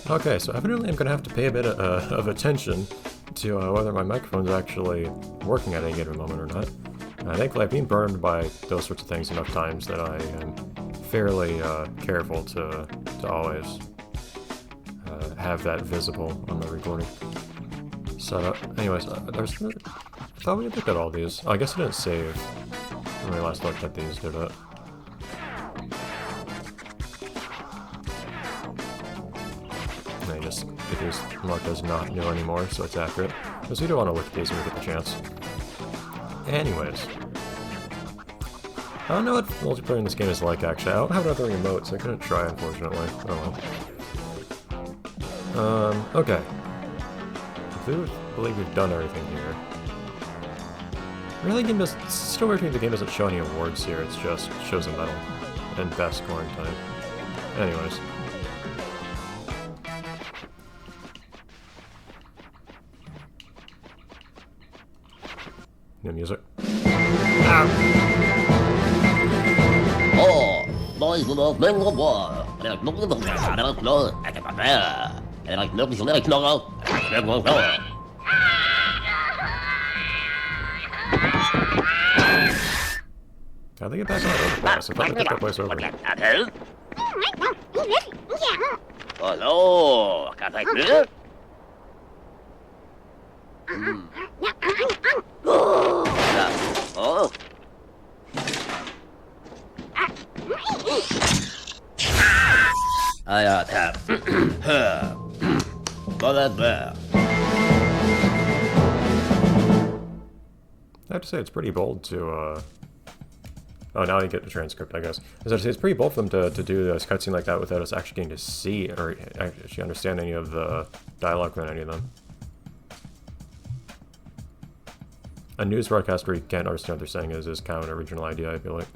Okay, so evidently I'm gonna have to pay a bit of attention to whether my microphone's actually working at any given moment or not. Thankfully, I've been burned by those sorts of things enough times that I am fairly careful to always have that visible on my recording. So, anyways, I thought we had looked at all these. Oh, I guess I didn't save when we last looked at these, did it? It is marked as not new anymore, so it's accurate. Because we do want to look at these when we get the chance. Anyways. I don't know what multiplayer in this game is like, actually. I don't have another remote, so I couldn't try, unfortunately. Oh well. Okay. I do believe we've done everything here. Really, it's still weird to me the game doesn't show any awards here, it just shows a medal. And best scoring time. Anyways. New music. Oh, boys love mango boy. And I look at them, I don't know. I can prepare. And I look at them, I know. How do they get back on the overpass? I thought they took that place over. Oh no, can't I do it? Oh. I have got that bear. I have to say, it's pretty bold to, Oh, now you get the transcript, I guess. As I say, it's pretty bold for them to do this cutscene like that without us actually getting to see or actually understand any of the dialogue from any of them. A news broadcast where you can't understand what they're saying is kind of an original idea, I feel like.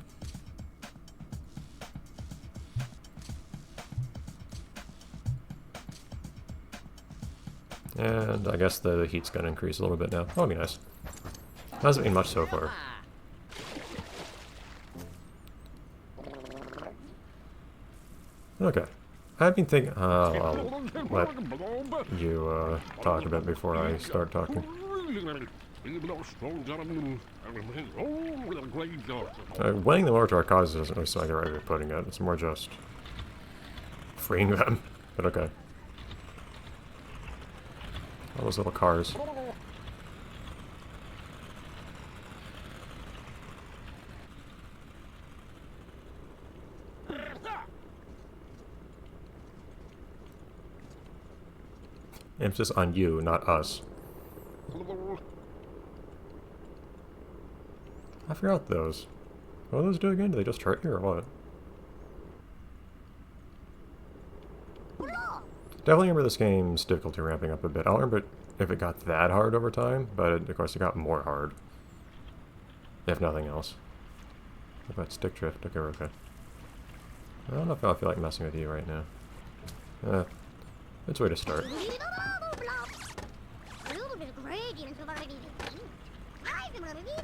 And I guess the heat's gonna increase a little bit now. That'll be nice. Hasn't been much so far. Okay. I've been thinking... I'll let you talk a bit before I start talking. Winning them over to our cause doesn't really sound like the right way of putting it. It's more just freeing them. But okay. All those little cars. Emphasis on you, not us. I forgot those. What do those do again? Do they just hurt you or what? Definitely remember this game's difficulty ramping up a bit. I don't remember if it got that hard over time, but of course it got more hard. If nothing else. What about stick drift? Okay, we're okay. I don't know if I feel like messing with you right now. It's a way to start.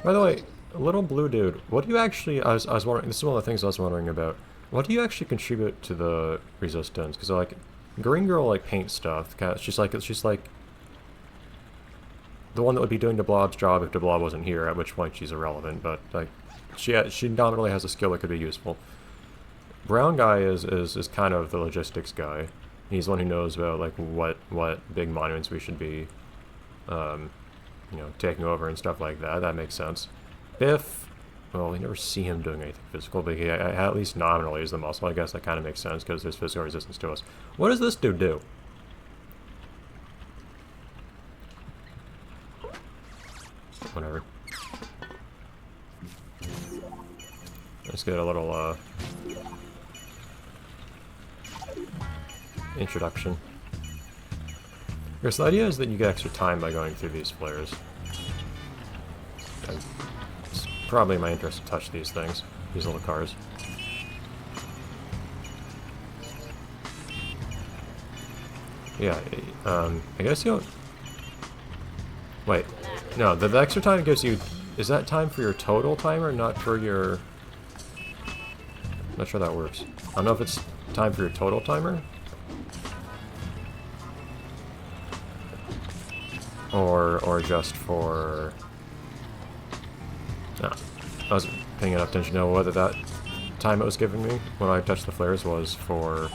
By the way, little blue dude, what do you actually, I was wondering, this is one of the things I was wondering about. What do you actually contribute to the resistance? Because like, green girl like paints stuff. She's like the one that would be doing the Blob's job if the Blob wasn't here, at which point she's irrelevant, but like, she nominally has a skill that could be useful. Brown guy is kind of the logistics guy. He's the one who knows about like what big monuments we should be you know, taking over and stuff like that. That makes sense. Biff, well, we never see him doing anything physical, but he at least nominally is the muscle. I guess that kind of makes sense because there's physical resistance to us. What does this dude do? Whatever. Let's get a little introduction. Because the idea is that you get extra time by going through these flares. And it's probably in my interest to touch these things, these little cars. Yeah, I guess you don't... Wait, no, the extra time it gives you... Is that time for your total timer, not for your... I'm not sure that works. I don't know if it's time for your total timer. or just for... No, I wasn't paying enough attention to know whether that time it was giving me when I touched the flares was for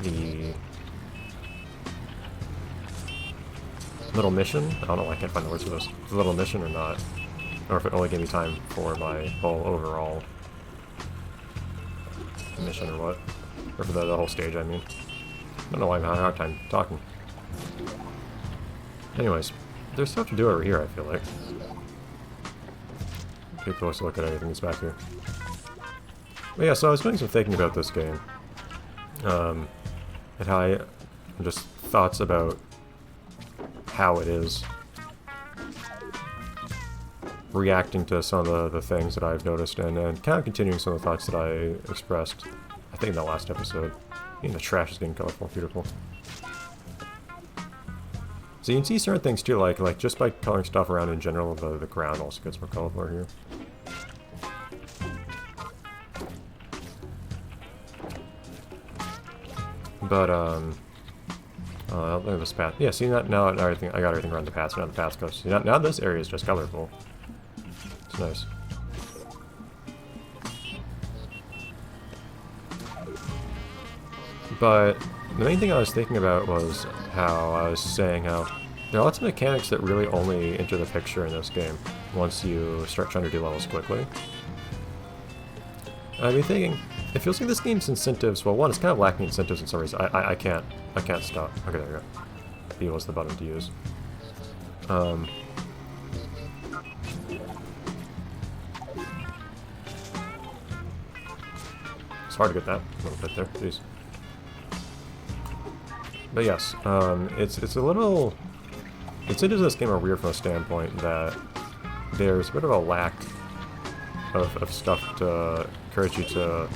the little mission. I don't know why I can't find the words for this. The little mission or not. Or if it only gave me time for my whole overall mission or what. Or for the whole stage, I mean. I don't know why I'm having a hard time talking. Anyways, there's stuff to do over here, I feel like. Take a closer look at everything that's back here. But yeah, so I was doing some thinking about this game. And how just thoughts about how it is reacting to some of the things that I've noticed, and kind of continuing some of the thoughts that I expressed, I think, in the last episode. Even the trash is getting colorful, beautiful. So you can see certain things too, like just by coloring stuff around in general, the ground also gets more colorful here. But look at this path. Yeah, see that now everything I got everything around the path, so now the path goes. See, now this area is just colorful. It's nice. But the main thing I was thinking about was how I was saying how there are lots of mechanics that really only enter the picture in this game once you start trying to do levels quickly. And I've been thinking, it feels like this game's incentives, well, one, it's kind of lacking incentives in some reason. I can't stop. Okay, there we go. B was the button to use. It's hard to get that a little bit there, jeez. But yes, it's a little... Incentives in this game are weird from a standpoint that there's a bit of a lack of stuff to encourage you to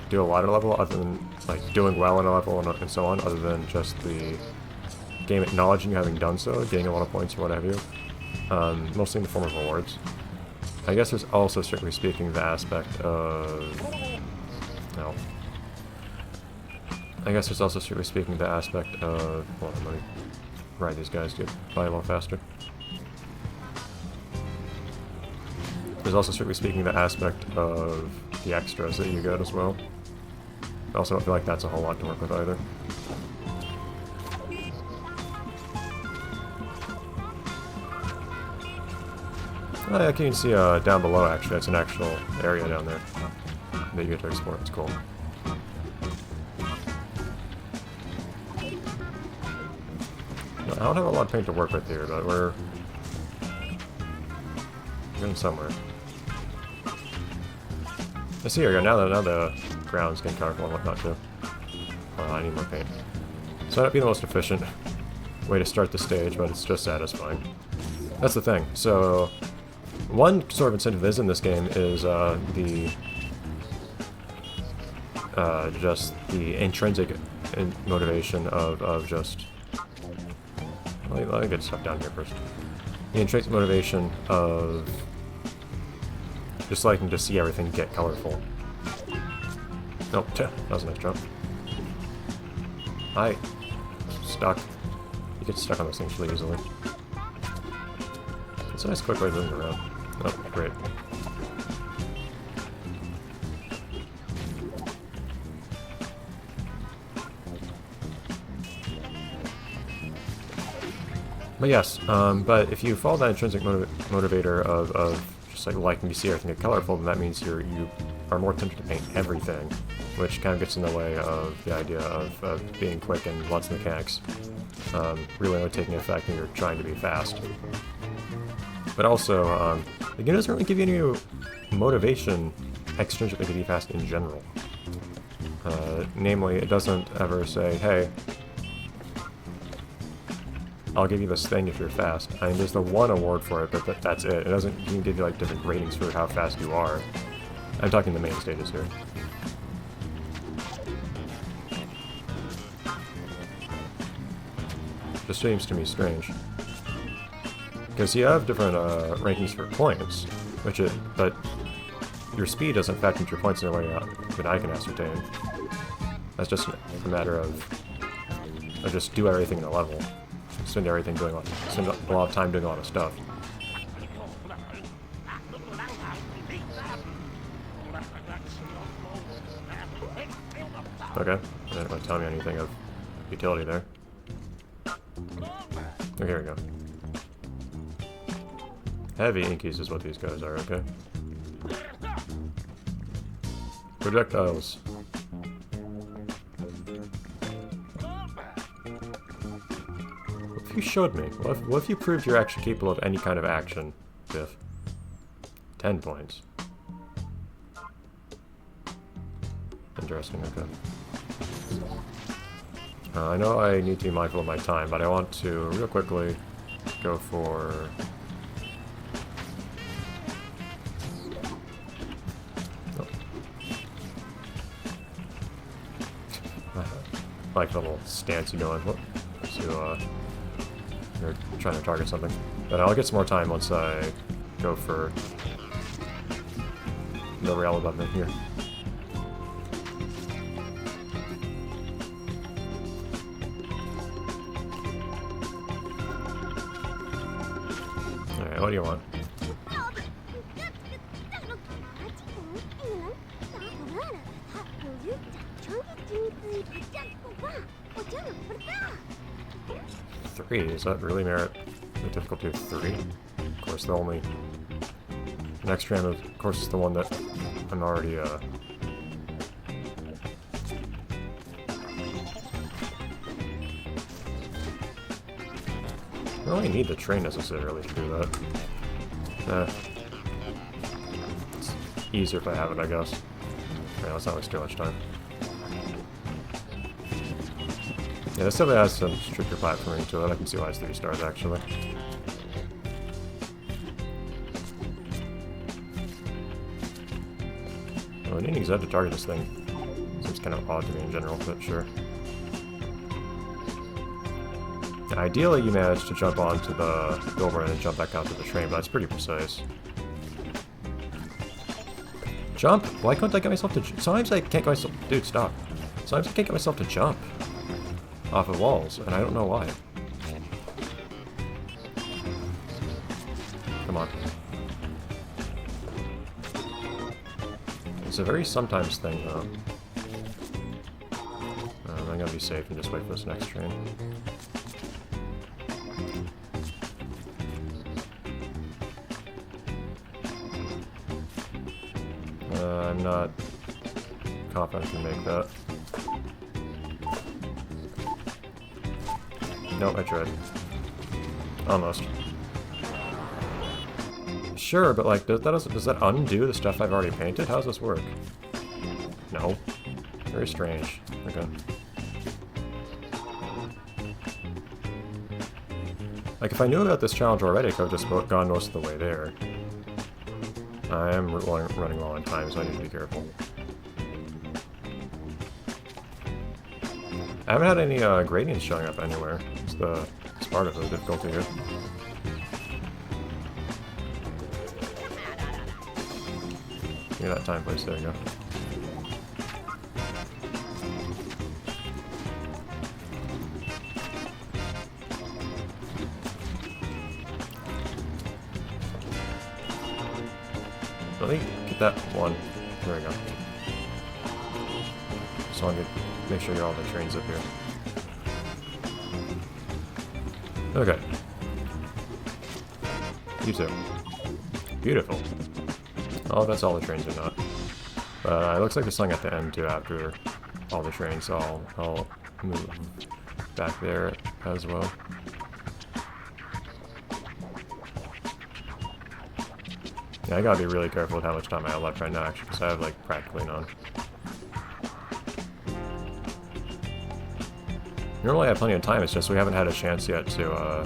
do a lot of level, other than like doing well in a level and so on, other than just the game acknowledging you having done so, getting a lot of points or what have you, mostly in the form of rewards. I guess there's also, strictly speaking, the aspect of... No. I guess there's also, strictly speaking, the aspect of... Hold on, let me ride these guys to get by a little faster. There's also, strictly speaking, the aspect of the extras that you get as well. I also don't feel like that's a whole lot to work with either. Oh, yeah, you can see down below, actually, it's an actual area down there that you get to explore. It's cool. I don't have a lot of paint to work with here, but we're going somewhere. I see here, now the ground's getting colorful and whatnot too. I need more paint. So it might be the most efficient way to start the stage, but it's just satisfying. That's the thing. So one sort of incentive is in this game is just the intrinsic motivation of just... Let me get stuff down here first. The intrinsic motivation of just liking to see everything get colorful. Nope, that was a nice jump. Stuck. You get stuck on those things really easily. It's a nice quick way of moving around. Oh, great. But yes, but if you follow that intrinsic motivator of just like liking to see everything get colorful, then that means you are more tempted to paint everything, which kind of gets in the way of the idea of being quick and lots of mechanics really only taking effect when you're trying to be fast. But also, the game doesn't really give you any motivation extrinsically to be fast in general. Namely, it doesn't ever say, hey, I'll give you this thing if you're fast. I mean, there's the one award for it, but that's it. It doesn't even give you like different ratings for how fast you are. I'm talking the main stages here. Just seems to me strange. Because you have different rankings for points, but your speed doesn't factor into your points in a way that I can ascertain. That's just a matter of just do everything in a level. spend everything doing spend a lot of time doing a lot of stuff. Okay, that didn't really tell me anything of utility there. Oh, here we go. Heavy inkies is what these guys are, okay? Projectiles. What if you showed me? What if you proved you're actually capable of any kind of action, Biff? 10 points. Interesting, okay. I know I need to be mindful of my time, but I want to real quickly go for... Oh. I like the little stance you go in. You're trying to target something. But I'll get some more time once I go for the rail above me here. Alright, what do you want? Three? Does that really merit the difficulty of 3? Of course, the only... next strand, of course, is the one that I'm already, I don't really need the train necessarily to do that. It's easier if I have it, I guess. Yeah, let's not waste too much time. Yeah, this definitely has some stricter platforming to it. I can see why it's 3 stars, actually. Well, needing Zed to target this thing seems kind of odd to me in general, but sure. And ideally, you manage to jump onto the billboard and then jump back onto the train, but that's pretty precise. Jump? Why couldn't I get myself to... Sometimes I can't get myself... Dude, stop. Sometimes I can't get myself to jump off of walls, and I don't know why. Come on. It's a very sometimes thing, though. I'm gonna be safe and just wait for this next train. I'm not confident I can make that. Nope, I tried. Almost. Sure, but like, does that undo the stuff I've already painted? How does this work? No. Very strange. Okay. Like, if I knew about this challenge already, I could have just gone most of the way there. I am running low on time, so I need to be careful. I haven't had any gradients showing up anywhere. It's part of the difficulty here. Give me that time, please. There you go. Let me get that one. There we go. Just want to make sure you're all the trains up here. Okay. You too. Beautiful. Oh, that's all the trains are not. But it looks like there's something at the end too after all the trains, so I'll move back there as well. Yeah, I gotta be really careful with how much time I have left right now, actually, because I have, like, practically none. Normally I have plenty of time, it's just we haven't had a chance yet to,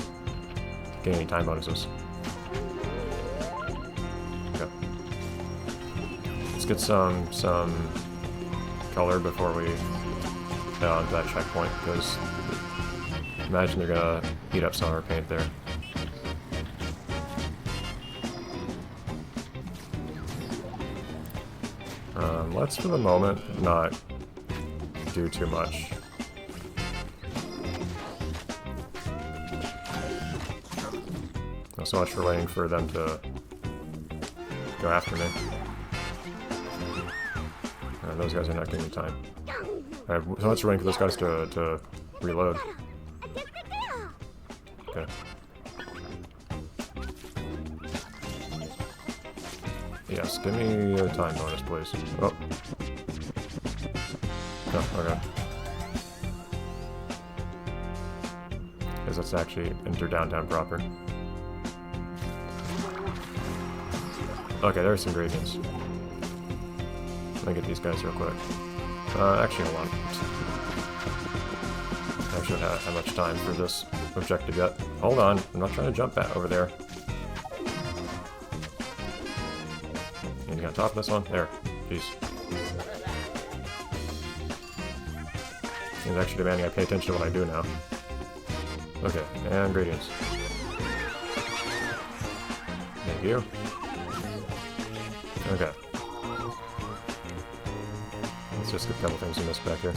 get any time bonuses. Okay. Let's get some color before we head on to that checkpoint, because imagine they're gonna eat up some of our paint there. Let's, for the moment, not do too much. Not so much for waiting for them to go after me. Those guys are not giving me time. I have so much for waiting for those guys to reload. Okay. Yes, give me a time bonus, please. Oh. No, okay. Because let's actually enter downtown proper. Okay, there's some gradients. Let me get these guys real quick. Actually, hold on. I actually don't have much time for this objective yet. Hold on, I'm not trying to jump back over there. Getting on top of this one. There. Jeez. It's actually demanding I pay attention to what I do now. Okay, and gradients. Thank you. Okay. Let's just get a couple things we missed back here.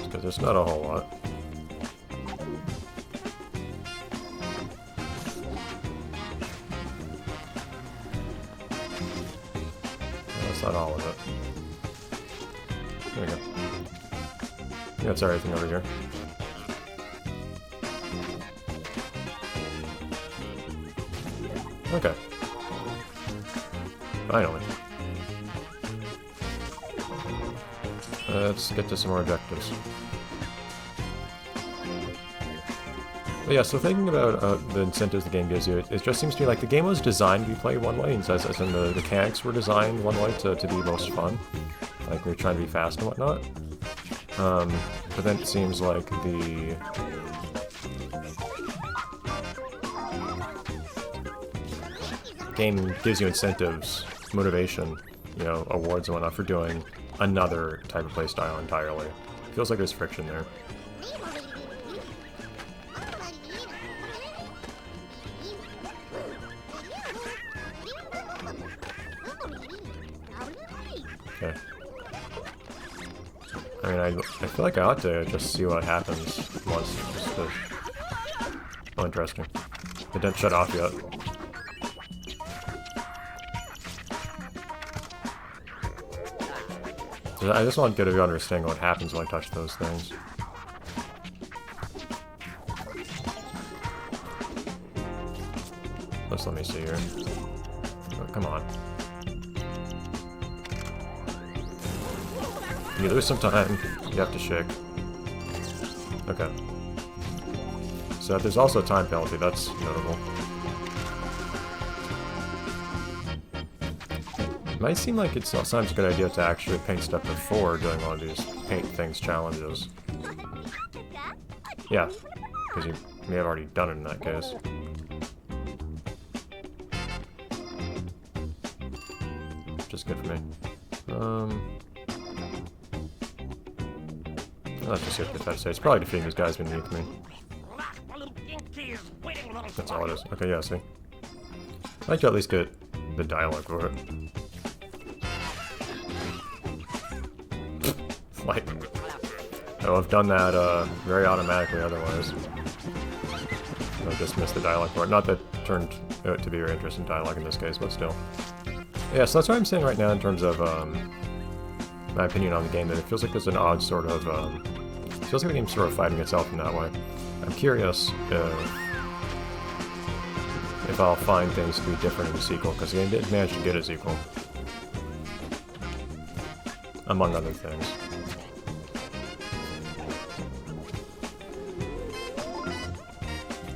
Because there's not a whole lot. That's not all of it. There we go. Yeah, that's everything over here. Okay. Finally. Let's get to some more objectives. But yeah, so thinking about the incentives the game gives you, it just seems to me like the game was designed to be played one way, as in the mechanics were designed one way to be most fun. Like, we're trying to be fast and whatnot. But then it seems like the game gives you incentives, motivation, you know, awards and whatnot for doing another type of playstyle entirely. Feels like there's friction there. Okay. I mean, I feel like I ought to just see what happens once. Just to... Oh, interesting. It didn't shut off yet. I just want to get a good understanding of what happens when I touch those things. Let's let me see here. Oh, come on. You lose some time, you have to shake. Okay. So there's also a time penalty, that's notable. It might seem like it's sometimes a good idea to actually paint stuff before doing one of these paint things challenges. Yeah, because you may have already done it in that case. Which is good for me. Let's just get the say. It's probably defeating these guys beneath me. That's all it is. Okay, yeah, see. I'd like to at least get the dialogue for it. Like, oh, I've done that very automatically otherwise. I just missed the dialogue for it. Not that it turned out to be very interesting dialogue in this case, but still. Yeah, so that's what I'm saying right now in terms of my opinion on the game, that it feels like there's an odd sort of, it feels like the game's sort of fighting itself in that way. I'm curious if I'll find things to be different in the sequel, because the game did manage to get a sequel. Among other things.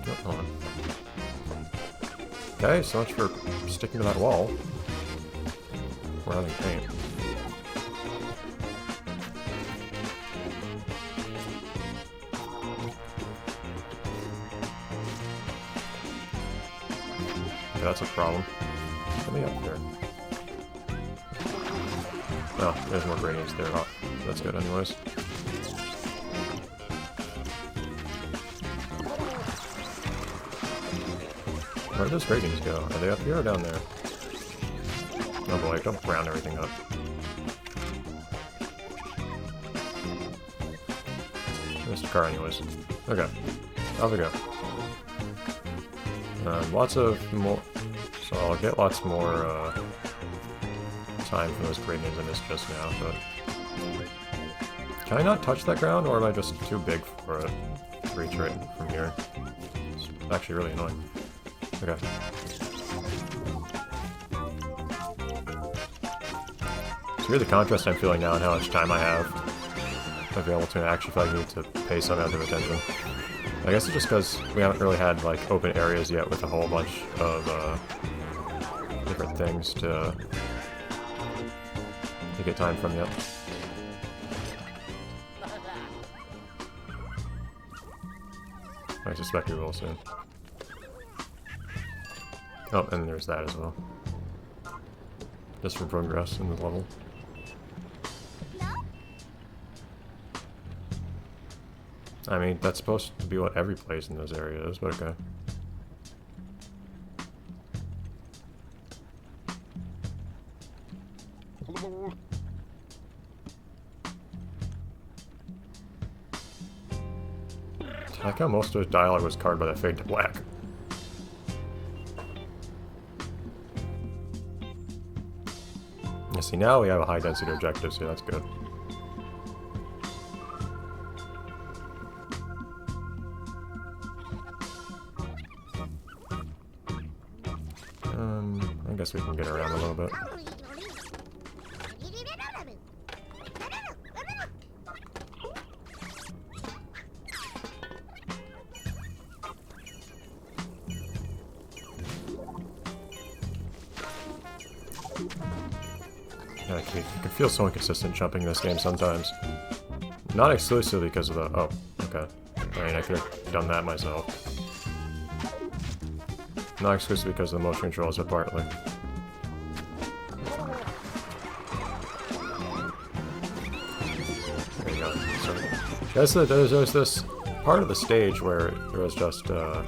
Oh, hold on. Okay, so much for sticking to that wall. We're having paint. Okay, that's a problem. Let me up here. Oh, there's more gradients there. Oh, that's good anyways. Where did those gradients go? Are they up here or down there? Oh boy, don't brown everything up. missed a car anyways. Okay. Off we go. Lots of more... So I'll get lots more, time from those grenades I missed just now, but... Can I not touch that ground, or am I just too big for it to reach right from here? It's actually really annoying. Okay. It's weird the contrast I'm feeling now and how much time I have available to me. I actually feel like I need to pay some amount of attention. I guess it's just because we haven't really had, like, open areas yet with a whole bunch of, different things to get time from yet. I suspect we will soon. Oh, and there's that as well. Just for progress in the level. I mean, that's supposed to be what every place in those areas is, but okay. I like how most of his dialogue was covered by the fade to black. Yeah, see, now we have a high density objective, so that's good. I guess we can get around a little bit. Yeah, you can feel so inconsistent jumping in this game sometimes. Not exclusively because of the... Oh, okay. I mean, I could have done that myself. Not exclusively because of the motion controls, but partly. There you go. So, there's this part of the stage where there was just a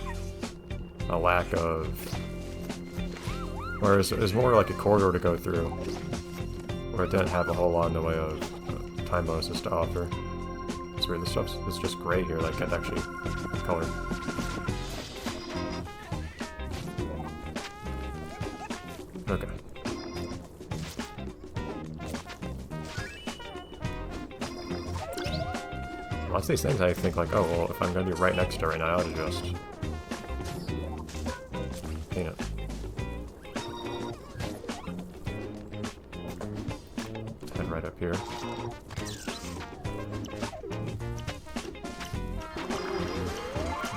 lack of... Whereas it was more like a corridor to go through, where it didn't have a whole lot in the way of time bonuses to offer. It's weird, this stuff is just gray here, that can't actually color. Okay. Lots of these things I think like, oh, well, if I'm going to be right next to it right now, I ought to just paint it. Head right up here.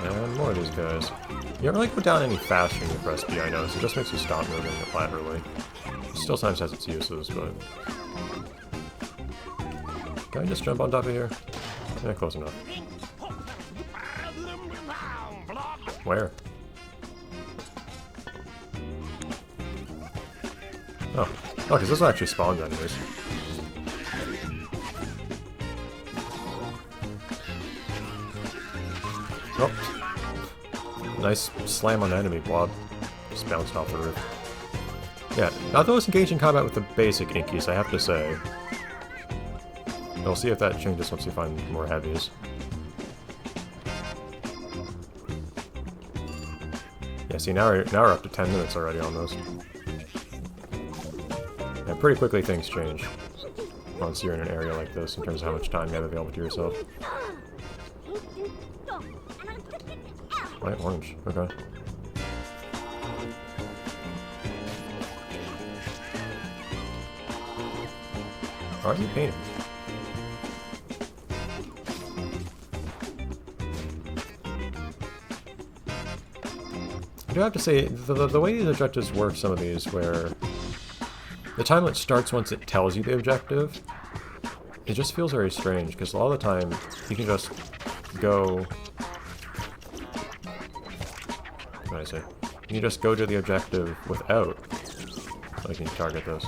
And more of these guys. You don't really go down any faster when you press B, I notice. It just makes you stop moving laterally. It still sometimes has its uses, but... Can I just jump on top of here? Yeah, close enough. Where? Oh. Oh, because this will actually spawn enemies. Oh. Nice slam on the enemy, Blob. Just bounced off the roof. Yeah, not those engaged in combat with the basic Inkies, I have to say. We'll see if that changes once we find more heavies. Yeah, see, now we're up to 10 minutes already almost. Yeah, pretty quickly things change once you're in an area like this in terms of how much time you have available to yourself. Right, orange. Okay. Are you painting? I do have to say, the way the objectives work, some of these, where the time limit starts once it tells you the objective, it just feels very strange, because a lot of the time, you can just go... What did I say? You can just go to the objective without clicking target this.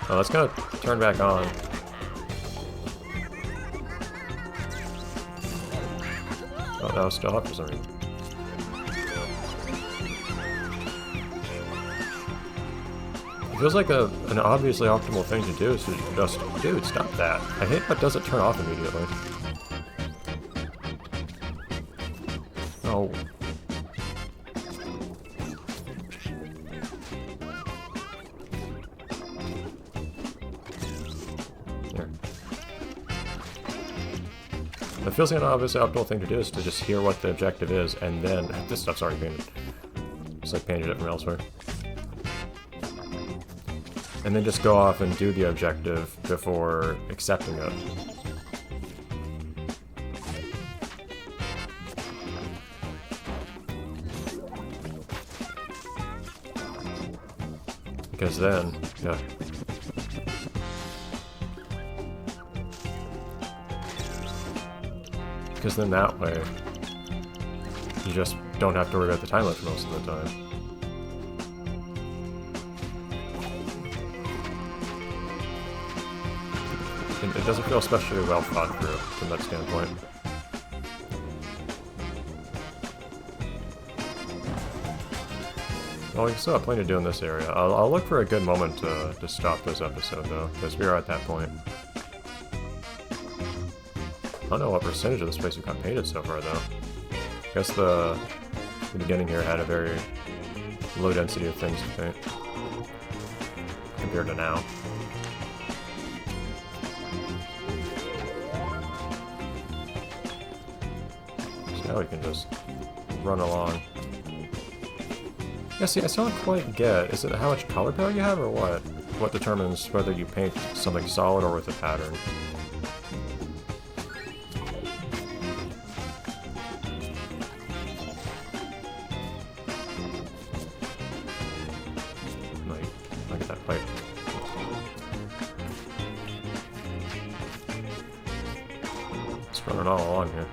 Oh, that's gonna turn back on. Oh, no, still up for some reason. It feels like an obviously optimal thing to do is to just... Dude, stop that. I hate how it doesn't turn off immediately. No. Here. It feels like an obvious optimal thing to do is to just hear what the objective is, and then... This stuff's already painted. Just like painted it from elsewhere. And then just go off and do the objective before accepting it. Because then, yeah. Because then that way, you just don't have to worry about the time limit most of the time. It doesn't feel especially well thought through from that standpoint. Well, we still have plenty to do in this area. I'll look for a good moment to stop this episode, though, because we are at that point. I don't know what percentage of the space we've got painted so far, though. I guess the beginning here had a very low density of things to paint compared to now. So now we can just run along. Yeah, see, I still don't quite get, is it how much color palette you have, or what? What determines whether you paint something solid or with a pattern? Like, look at that pipe. Just running all along here.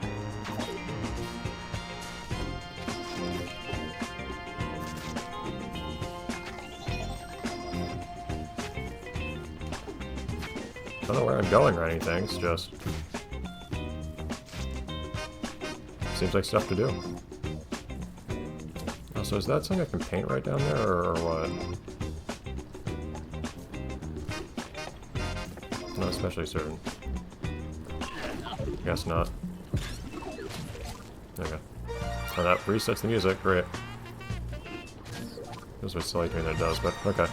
I don't know where I'm going or anything, it's just... seems like stuff to do. Oh, so is that something I can paint right down there, or what? Not especially certain. Guess not. There we go. Oh, that resets the music, great. Feels a bit silly to me that it does, but okay.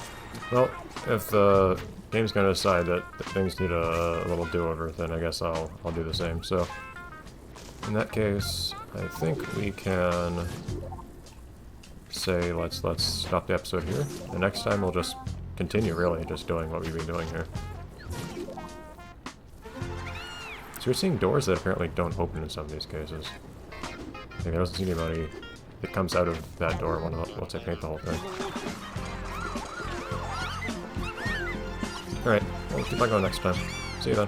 Well, if the game's gonna decide that things need a little do-over, then I guess I'll do the same. So, in that case, I think we can say let's stop the episode here. The next time we'll just continue, really, just doing what we've been doing here. So we're seeing doors that apparently don't open in some of these cases. Like, I don't see anybody that comes out of that door once I paint the whole thing. Alright, we'll keep on going next time. See you then.